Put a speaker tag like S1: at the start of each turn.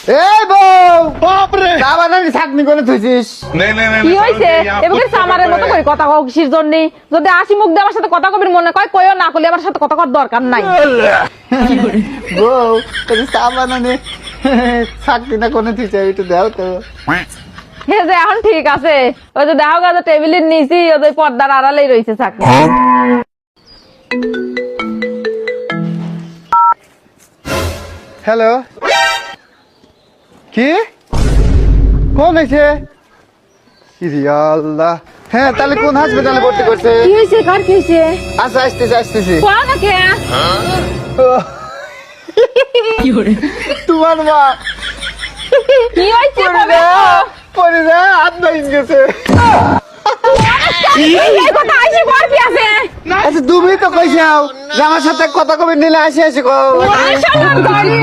S1: এই বউ
S2: বাপ রে
S1: আবার নাকি ছাকনি করে থুইছিস
S3: কি হইছে এবারে সামারের মতো করে কথা কও কিসের জন্য যদি আসি মুখ দিয়ে আমার সাথে কথা কবির মনে কয় কইও না কইলে আমার সাথে কথা কর দরকার নাই
S1: বউ তুমি চা বানানে ছাকনিটা কোনে থুইছে একটু দাও তো
S3: হে যে এখন ঠিক আছে ওই যে দেখো গাছে টেবিলের নিচে ওই পর্দার আড়ালেই রয়েছে চাকরি
S1: হ্যালো কি কোন হয়েছে আল্লাহ হ্যাঁ তাহলে কোন হাসপাতালে ভর্তি করছে
S3: কি হয়েছে কার কি হয়েছে
S1: আচ্ছা আসতেছি আসতেছি
S3: কোয়া না কে
S1: তোমার মা
S3: কি হয়েছে
S1: পরে যা হাত ভাঙি গেছে
S3: এই কথা আইসি কর কি আছে
S1: আচ্ছা তুমি তো কইছাও যে আমার সাথে কথা কবে নিলে আসি আসি কও
S3: আইসা না গাড়ি